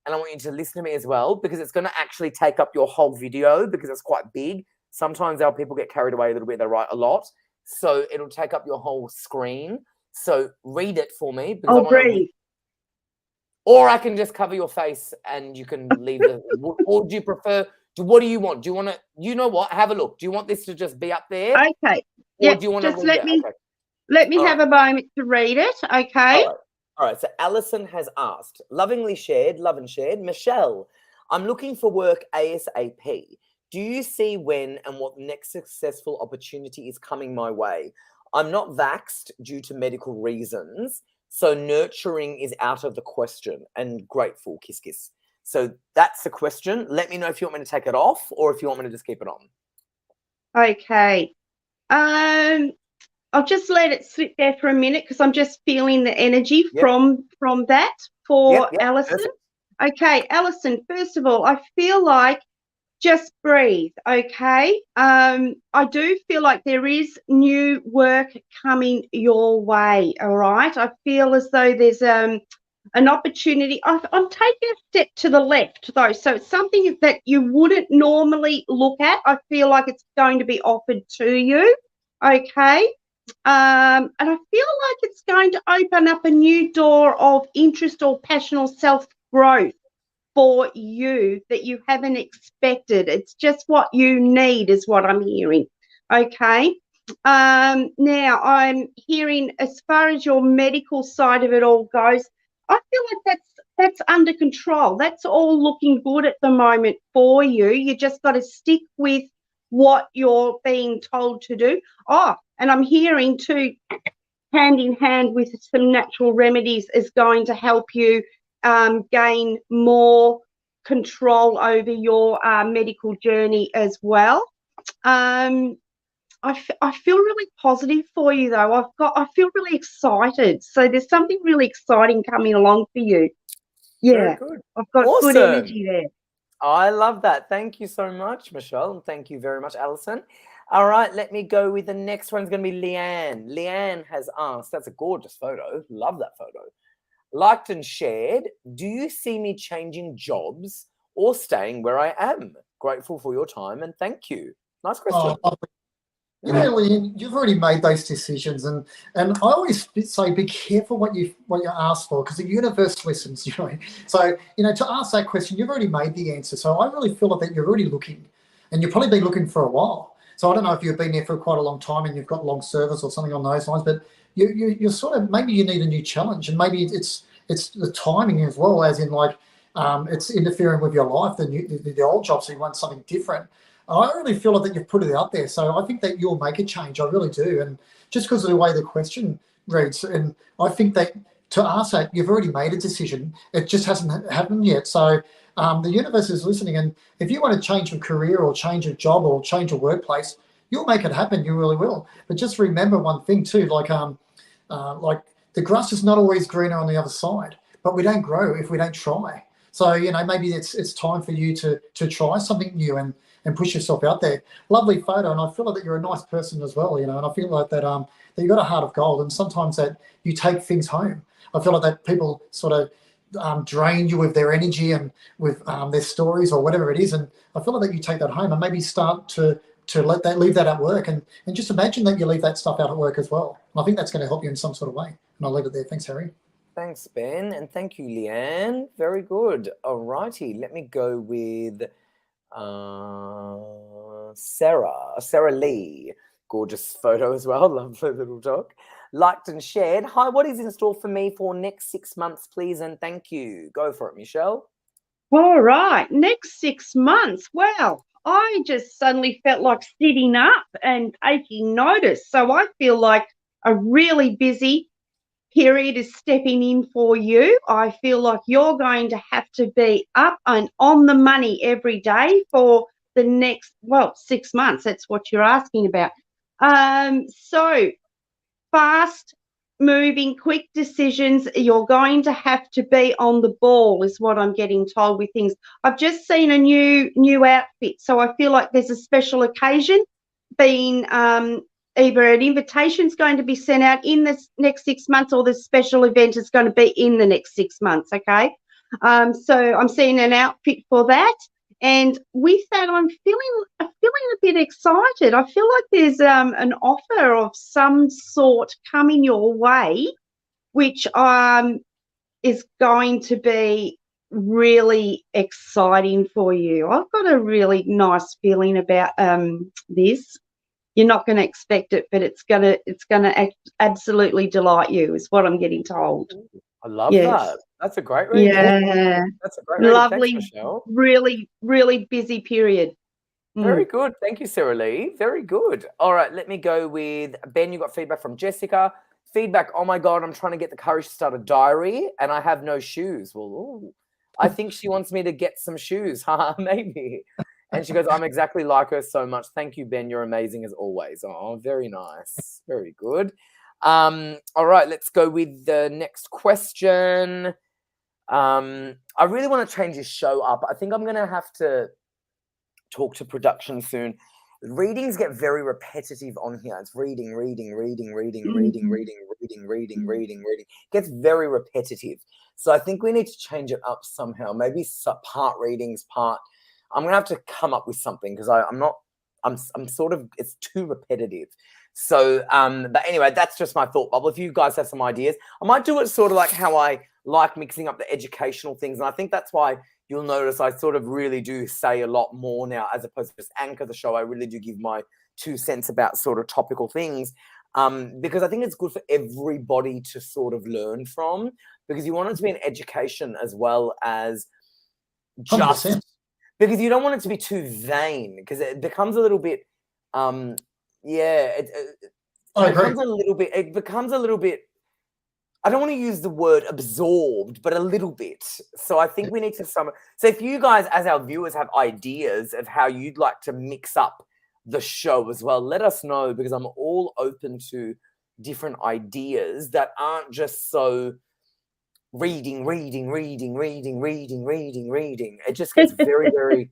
and I want you to listen to me as well, because it's going to actually take up your whole video, because it's quite big. Sometimes our people get carried away a little bit. They write a lot. So it'll take up your whole screen. So read it for me.
I'll read.
Or I can just cover your face and you can leave it. Or do you prefer, what do you want? Do you want to, you know what? Have a look. Do you want this to just be up there?
Okay.
Or do you want
just
to
let me have a moment to read it. Okay.
All right. So Alison has asked, lovingly shared, love and shared. Michelle, I'm looking for work ASAP. Do you see when and what next successful opportunity is coming my way? I'm not vaxxed due to medical reasons, so nurturing is out of the question, and grateful, kiss, kiss. So that's the question. Let me know if you want me to take it off or if you want me to just keep it on.
Okay. I'll just let it sit there for a minute, because I'm just feeling the energy from that for Alison. Perfect. Okay, Alison, first of all, I feel like just breathe, okay? I do feel like there is new work coming your way, all right? I feel as though there's an opportunity. I'm taking a step to the left, though, so it's something that you wouldn't normally look at. I feel like it's going to be offered to you, okay? And I feel like it's going to open up a new door of interest or passion or self-growth for you that you haven't expected. It's just what you need is what I'm hearing. Okay. Now I'm hearing, as far as your medical side of it all goes, I feel like that's under control. That's all looking good at the moment for you. You just got to stick with what you're being told to do. Oh, and I'm hearing too, hand in hand with some natural remedies is going to help you gain more control over your medical journey as well. I feel really positive for you though. I feel really excited. So there's something really exciting coming along for you.
Very
Yeah,
good.
I've got good
Awesome.
energy there.
I love that. Thank you so much, Michelle. And thank you very much, Alison. All right, let me go with the next one's going to be Leanne. Leanne has asked, that's a gorgeous photo. Love that photo. Liked and shared, do you see me changing jobs or staying where I am? Grateful for your time and thank you. Nice question.
You know, Leanne, you've already made those decisions, and I always say be careful what you ask for, because the universe listens. You know, so to ask that question, you've already made the answer. So I really feel that you're already looking, and you've probably been looking for a while. So I don't know if you've been there for quite a long time and you've got long service or something on those lines, but you're sort of, maybe you need a new challenge, and maybe it's the timing as well, as in like it's interfering with your life, the old job, so you want something different. I really feel that you've put it out there, so I think that you'll make a change. I really do, and just because of the way the question reads, and I think that to ask that, you've already made a decision. It just hasn't happened yet. So the universe is listening, and if you want to change a career or change a job or change a workplace, you'll make it happen. You really will. But just remember one thing too, like the grass is not always greener on the other side, but we don't grow if we don't try. So maybe it's time for you to try something new and push yourself out there. Lovely photo, and I feel like that you're a nice person as well, and I feel like that you've got a heart of gold, and sometimes that you take things home. I feel like that people sort of drain you with their energy and with their stories or whatever it is, and I feel like that you take that home and maybe start to leave that at work, and just imagine that you leave that stuff out at work as well. And I think that's going to help you in some sort of way. And I'll leave it there. Thanks, Harry.
Thanks, Ben, and thank you, Leanne. Very good. All righty, let me go with Sarah Lee. Gorgeous photo as well. Love the little dog. Liked and shared. Hi, what is in store for me for next 6 months, please? And thank you. Go for it, Michelle.
All right. Next 6 months. Well, I just suddenly felt like sitting up and taking notice. So I feel like a really busy period is stepping in for you. I feel like you're going to have to be up and on the money every day for the next, 6 months. That's what you're asking about. So fast moving, quick decisions. You're going to have to be on the ball is what I'm getting told with things. I've just seen a new outfit. So I feel like there's a special occasion being either an invitation is going to be sent out in the next 6 months, or the special event is going to be in the next 6 months. Okay. So I'm seeing an outfit for that. And with that, I'm feeling a bit excited. I feel like there's an offer of some sort coming your way, which is going to be really exciting for you. I've got a really nice feeling about this. You're not going to expect it, but it's going to absolutely delight you, is what I'm getting told.
I love that. That's a great reading.
Yeah.
That's a great reading.
Lovely.
Thanks, Michelle.
Really, really busy period.
Very good. Thank you, Sarah Lee. Very good. All right, let me go with Ben. You got feedback from Jessica. Feedback, oh my God, I'm trying to get the courage to start a diary and I have no shoes. Well, ooh, I think she wants me to get some shoes. Maybe. And she goes, I'm exactly like her so much. Thank you, Ben. You're amazing as always. Oh, very nice. Very good. All right, let's go with the next question. I really want to change this show up. I think I'm going to have to talk to production soon. Readings get very repetitive on here. It's reading. Gets very repetitive. So I think we need to change it up somehow. Maybe part readings, part. I'm gonna have to come up with something because I'm sort of, it's too repetitive. So, but anyway, that's just my thought bubble. If you guys have some ideas, I might do it sort of like how I like mixing up the educational things. And I think that's why you'll notice I sort of really do say a lot more now, as opposed to just anchor the show. I really do give my 2 cents about sort of topical things, because I think it's good for everybody to sort of learn from, because you want it to be an education as well as just
100%.
because you don't want it to be too vain, because it becomes a little bit it
I agree.
becomes a little bit, I don't want to use the word absorbed, but a little bit. So I think we need to so if you guys as our viewers have ideas of how you'd like to mix up the show as well, let us know, because I'm all open to different ideas that aren't just so reading. It just gets very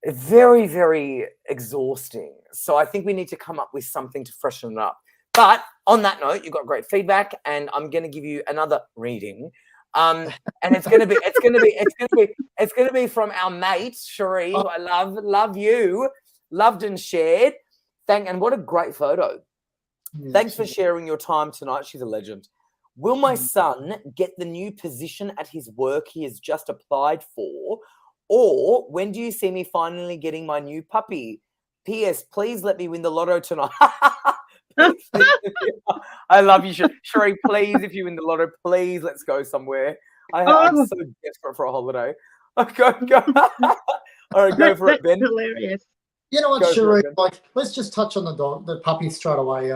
very, very exhausting. So I think we need to come up with something to freshen it up. But on that note, you got great feedback, and I'm going to give you another reading. And it's going to be from our mate Cherie, who I love you, loved and shared. And what a great photo.
Yeah,
Thanks for sharing your time tonight. She's a legend. Will my son get the new position at his work he has just applied for? Or when do you see me finally getting my new puppy? P.S. Please let me win the lotto tonight. I love you, Cherie. Please, if you win the lotto, please let's go somewhere. I'm so desperate for a holiday. Go. All right, go for it, Ben.
Hilarious.
You know what, Cherie? Like, let's just touch on the puppy straight away.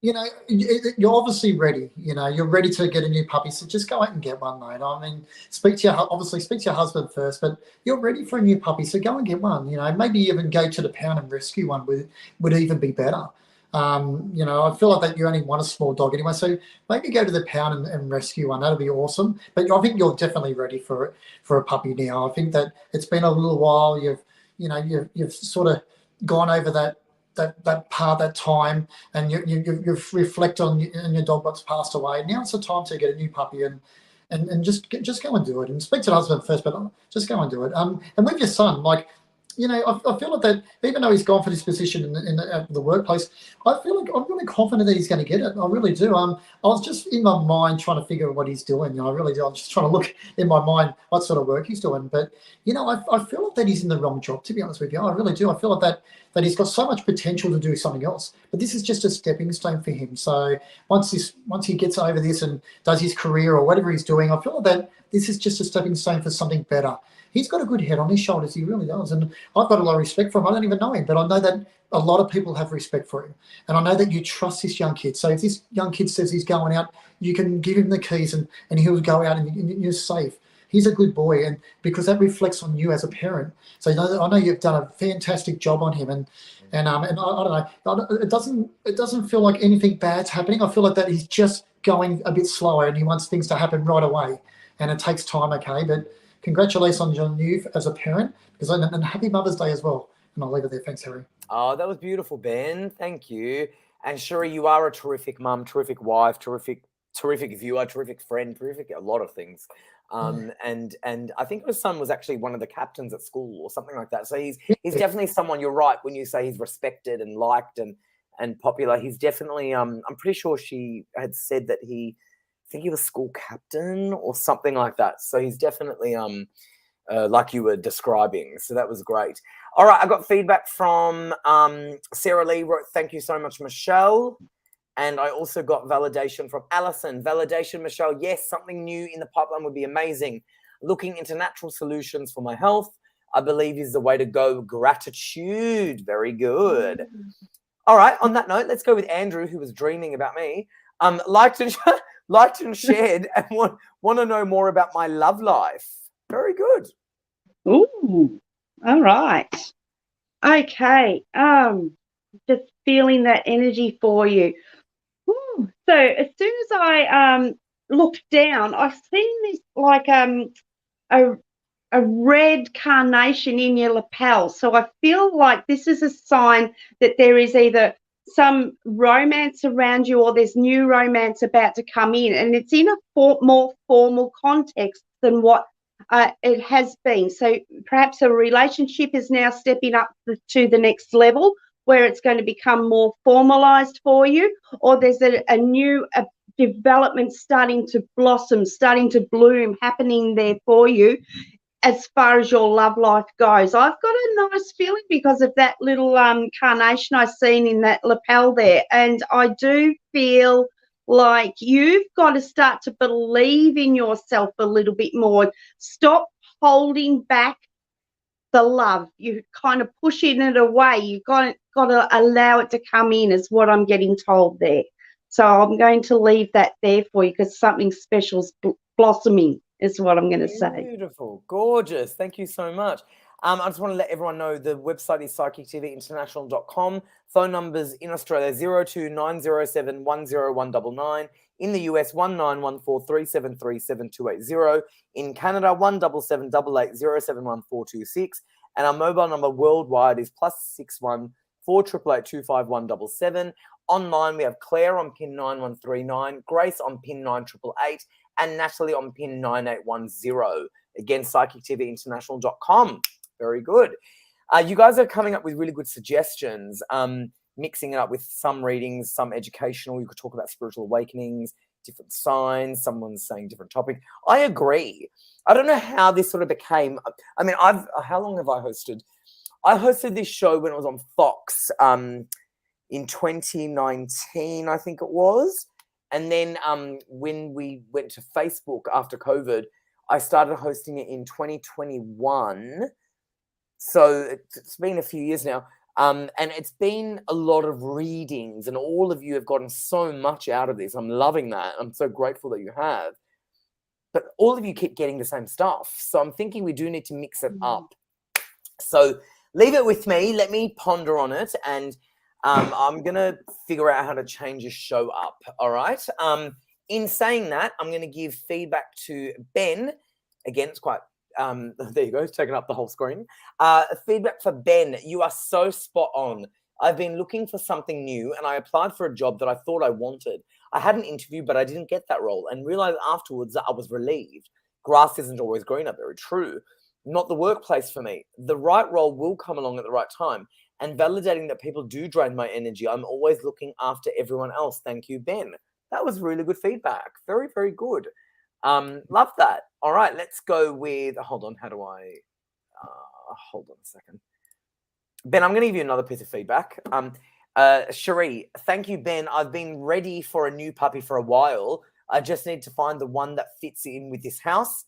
You know, you're obviously ready. You know, you're ready to get a new puppy, so just go out and get one, mate. I mean, speak to your husband first, but you're ready for a new puppy, so go and get one. You know, maybe even go to the pound and rescue one would even be better. You know, I feel like that you only want a small dog anyway, so maybe go to the pound and rescue one. That'll be awesome. But I think you're definitely ready for a puppy now. I think that it's been a little while. You've sort of gone over that part, that time, and you've reflected on your dog that's passed away. Now it's the time to get a new puppy and just go and do it. And speak to the husband first, but just go and do it. And with your son, like, you know, I feel like that even though he's gone for this position in the workplace, I feel like I'm really confident that he's going to get it. I really do. I was just in my mind trying to figure out what he's doing. You know, I really do. I'm just trying to look in my mind what sort of work he's doing. But, you know, I feel like that he's in the wrong job, to be honest with you. I really do. I feel like that he's got so much potential to do something else. But this is just a stepping stone for him. So once he gets over this and does his career or whatever he's doing, I feel like that this is just a stepping stone for something better. He's got a good head on his shoulders. He really does. And I've got a lot of respect for him. I don't even know him, but I know that a lot of people have respect for him. And I know that you trust this young kid. So if this young kid says he's going out, you can give him the keys and he'll go out and you're safe. He's a good boy, and because that reflects on you as a parent. So I know you've done a fantastic job on him, and I don't know. It doesn't feel like anything bad's happening. I feel like that he's just going a bit slower, and he wants things to happen right away, and it takes time. Okay, but congratulations on you as a parent, and happy Mother's Day as well. And I'll leave it there. Thanks, Harry.
Oh, that was beautiful, Ben. Thank you. And Cherie, you are a terrific mum, terrific wife, terrific viewer, terrific friend, terrific a lot of things. And I think her son was actually one of the captains at school or something like that. So he's definitely someone. You're right when you say he's respected and liked and popular. He's definitely I'm pretty sure she had said that I think he was school captain or something like that. So he's definitely like you were describing. So that was great. All right, I got feedback from Sarah Lee wrote, thank you so much, Michelle. And I also got validation from Alison. Validation, Michelle, yes, something new in the pipeline would be amazing. Looking into natural solutions for my health, I believe is the way to go. Gratitude. Very good. All right, on that note, let's go with Andrew, who was dreaming about me. Liked and shared and want to know more about my love life. Very good.
Ooh, all right. Okay. Just feeling that energy for you. Ooh. So as soon as I looked down, I've seen this like a red carnation in your lapel. So I feel like this is a sign that there is either some romance around you or there's new romance about to come in, and it's in a more formal context than what it has been. So perhaps a relationship is now stepping up to the next level where it's going to become more formalized for you, or there's a new development starting to blossom, starting to bloom, happening there for you. as far as your love life goes. I've got a nice feeling because of that little carnation I seen in that lapel there. And I do feel like you've got to start to believe in yourself a little bit more. Stop holding back the love. You're kind of pushing it away. You've got to allow it to come in, is what I'm getting told there. So I'm going to leave that there for you because something special's blossoming is what I'm going to say.
Beautiful, gorgeous. Thank you so much. I just want to let everyone know the website is psychictvinternational.com. Phone numbers in Australia 02-907-10199. In the US 1914373728. In Canada 1778880714226. And our mobile number worldwide is +61 488825177. Online we have Claire on pin 9139, Grace on pin 9888, and Natalie on pin 9810. Again, psychictvinternational.com. Very good. You guys are coming up with really good suggestions, mixing it up with some readings, some educational. You could talk about spiritual awakenings, different signs. Someone's saying different topic. I agree. I don't know how this sort of became. I mean, how long have I hosted? I hosted this show when it was on Fox in 2019, I think it was. And then when we went to Facebook after COVID, I started hosting it in 2021. So it's been a few years now. And it's been a lot of readings, and all of you have gotten so much out of this. I'm loving that. I'm so grateful that you have. But all of you keep getting the same stuff. So I'm thinking we do need to mix it up. So leave it with me. Let me ponder on it. And I'm going to figure out how to change this show up. All right. In saying that, I'm going to give feedback to Ben. Again, it's quite, there you go, it's taken up the whole screen. Feedback for Ben. You are so spot on. I've been looking for something new, and I applied for a job that I thought I wanted. I had an interview, but I didn't get that role, and realized afterwards that I was relieved. Grass isn't always greener. Very true. Not the workplace for me. The right role will come along at the right time. And validating that people do drain my energy. I'm always looking after everyone else. Thank you, Ben. That was really good feedback. Very, very good. Love that. All right, let's go with, hold on, how do I, hold on a second. Ben, I'm going to give you another piece of feedback. Cherie, thank you, Ben. I've been ready for a new puppy for a while. I just need to find the one that fits in with this house.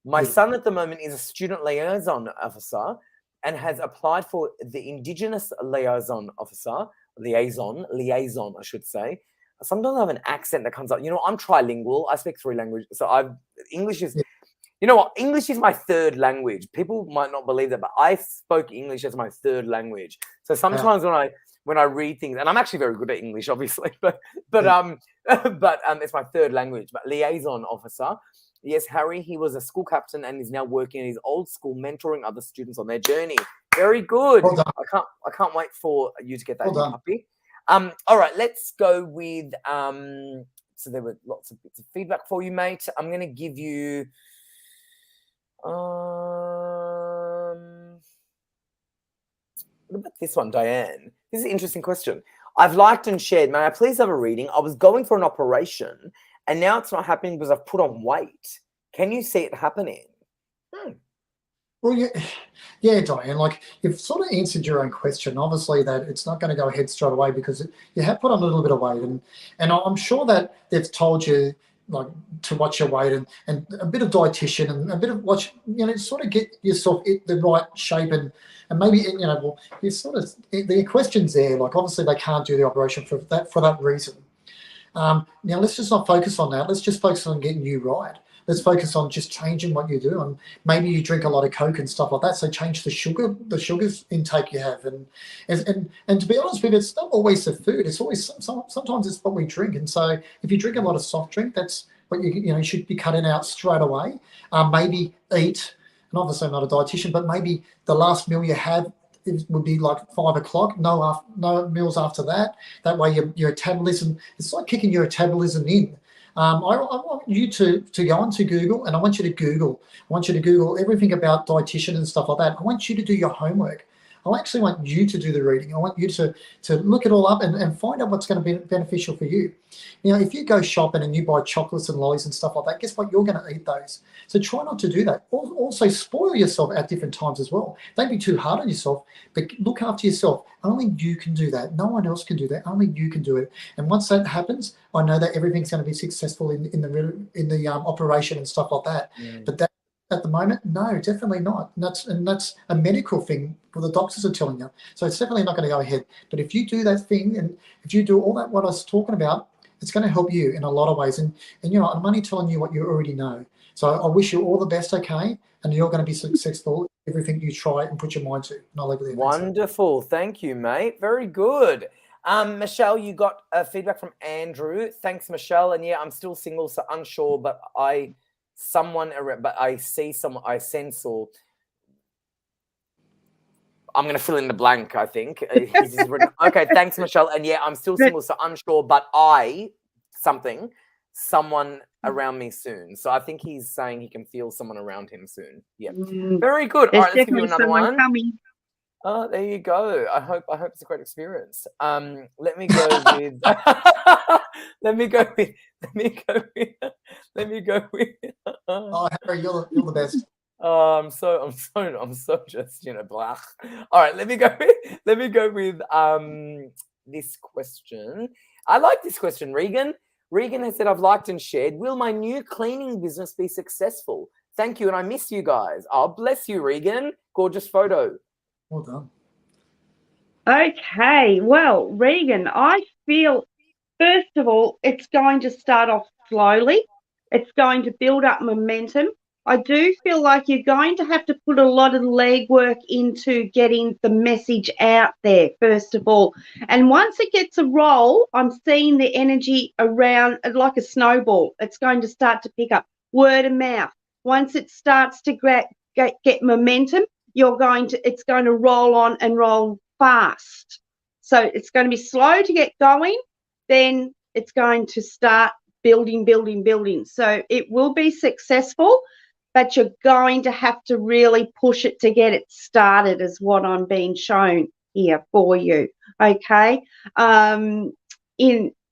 My son at the moment is a student liaison officer and has applied for the Indigenous liaison officer, liaison, I should say. Sometimes I have an accent that comes up. You know, I'm trilingual. I speak 3 languages. So English is, you know what? English is my 3rd language. People might not believe that, but I spoke English as my 3rd language. So sometimes when I read things, and I'm actually very good at English, obviously, but it's my 3rd language. But liaison officer. Yes, Harry, he was a school captain and is now working in his old school, mentoring other students on their journey. Very good.
Well done.
I can't wait for you to get that puppy.
Well
all right, let's go with so there were lots of bits of feedback for you, mate. I'm going to give you what about this one, Diane? This is an interesting question. I've liked and shared. May I please have a reading? I was going for an operation and now it's not happening because I've put on weight. Can you see it happening?
Well, yeah, Diane, like you've sort of answered your own question. Obviously that it's not going to go ahead straight away because you have put on a little bit of weight, and I'm sure that they've told you like to watch your weight and a bit of dietitian and a bit of watch, you know, sort of get yourself in the right shape and maybe, you know, well, you sort of, the question's there, like obviously they can't do the operation for that reason. Now let's just not focus on that. Let's just focus on getting you right. Let's focus on just changing what you do, and maybe you drink a lot of Coke and stuff like that. So change the sugars intake you have, and to be honest with you, it's not always the food. It's always sometimes it's what we drink. And so if you drink a lot of soft drink, that's what you should be cutting out straight away. Maybe eat, and obviously I'm not a dietitian, but maybe the last meal you have would be like 5 o'clock. No meals after that. That way your metabolism, it's like kicking your metabolism in. I want you to go onto Google, and I want you to Google everything about dietitian and stuff like that. I want you to do your homework. I actually want you to do the reading. I want you to look it all up and find out what's going to be beneficial for you. Now, if you go shopping and you buy chocolates and lollies and stuff like that, guess what? You're going to eat those. So try not to do that. Also, spoil yourself at different times as well. Don't be too hard on yourself, but look after yourself. Only you can do that. No one else can do that. Only you can do it. And once that happens, I know that everything's going to be successful in the operation and stuff like that. But that, at the moment, no, definitely not. And that's a medical thing what the doctors are telling you. So it's definitely not going to go ahead. But if you do that thing, and if you do all that what I was talking about, it's going to help you in a lot of ways. And you know, I'm only telling you what you already know. So I wish you all the best, okay? And you're going to be successful in everything you try and put your mind to. And I'll leave it there.
Wonderful. Thank you, mate. Very good. Michelle, you got feedback from Andrew. Thanks, Michelle. And yeah, I'm still single, so unsure, but I see someone, I sense, or I'm going to fill in the blank, I think. He's just written, okay, thanks, Michelle. And yeah, I'm still single, so unsure, but someone around me soon. So I think he's saying he can feel someone around him soon. Yeah. Very good. All right, let's give you another one.
Coming.
Oh, there you go. I hope it's a great experience. Let me go with
Oh, Harry, you're the best.
I'm so just, blah. All right, let me go with this question. I like this question, Regan. Regan has said, I've liked and shared. Will my new cleaning business be successful? Thank you, and I miss you guys. Oh, bless you, Regan. Gorgeous photo.
Well done.
Okay, well, Regan, I feel, first of all, it's going to start off slowly. It's going to build up momentum. I do feel like you're going to have to put a lot of legwork into getting the message out there, first of all. And once it gets a roll, I'm seeing the energy around like a snowball. It's going to start to pick up word of mouth. Once it starts to get momentum, it's going to roll on and roll fast. So it's going to be slow to get going, then it's going to start building. So it will be successful, but you're going to have to really push it to get it started, is what I'm being shown here for you. Okay.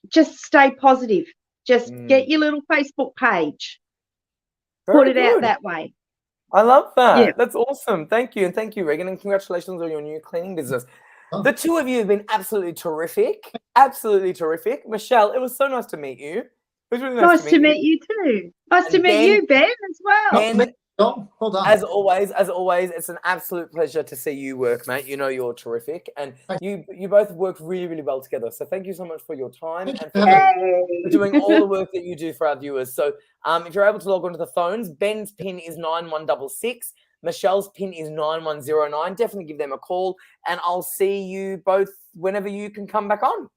Just stay positive. Just get your little Facebook page. Put it out that way.
I love that.
Yeah.
That's awesome. Thank you. And thank you, Regan. And congratulations on your new cleaning business. The two of you have been absolutely terrific. Absolutely terrific. Michelle, it was so nice to meet you. It was really nice
to meet you too. Nice to meet you, Ben, as well.
Ben,
well done.
As always, it's an absolute pleasure to see you work, mate. You know you're terrific. And you both work really, really well together. So thank you so much for your time and for doing all the work that you do for our viewers. So if you're able to log onto the phones, Ben's PIN is 9166. Michelle's PIN is 9109. Definitely give them a call. And I'll see you both whenever you can come back on.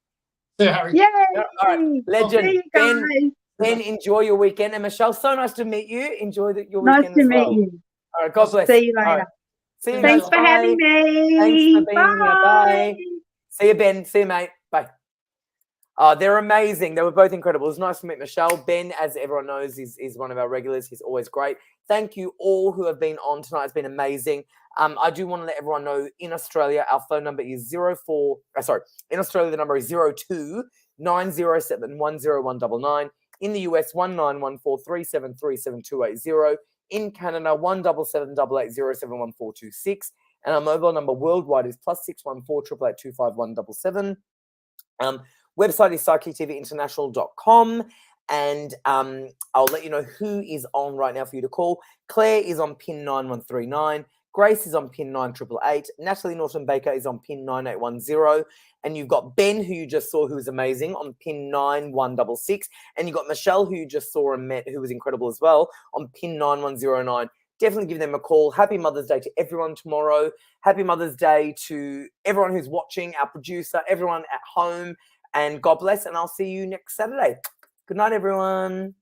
Yeah, Harry.
Yay.
All right. Legend. Ben,
guys.
enjoy your weekend. And Michelle, so nice to meet you. Enjoy your weekend.
Nice to meet you.
All right. God bless.
See you later.
Right. See you.
Thanks
guys.
for having me.
Thanks for being
Bye.
here. Bye. See you, Ben. See you, mate. Bye. They're amazing. They were both incredible. It was nice to meet Michelle. Ben, as everyone knows, is one of our regulars. He's always great. Thank you all who have been on tonight. It's been amazing. I do want to let everyone know in Australia, our phone number is in Australia, the number is 02 907 10199. In the US, 191437377280. In Canada, 17788071426. And our mobile number worldwide is +614 888 website is psychictvinternational.com. And I'll let you know who is on right now for you to call. Claire is on PIN 9139. Grace is on PIN 9888. Natalie Norton-Baker is on PIN 9810. And you've got Ben, who you just saw, who is amazing, on PIN 9166. And you've got Michelle, who you just saw and met, who was incredible as well, on PIN 9109. Definitely give them a call. Happy Mother's Day to everyone tomorrow. Happy Mother's Day to everyone who's watching, our producer, everyone at home. And God bless, and I'll see you next Saturday. Good night, everyone.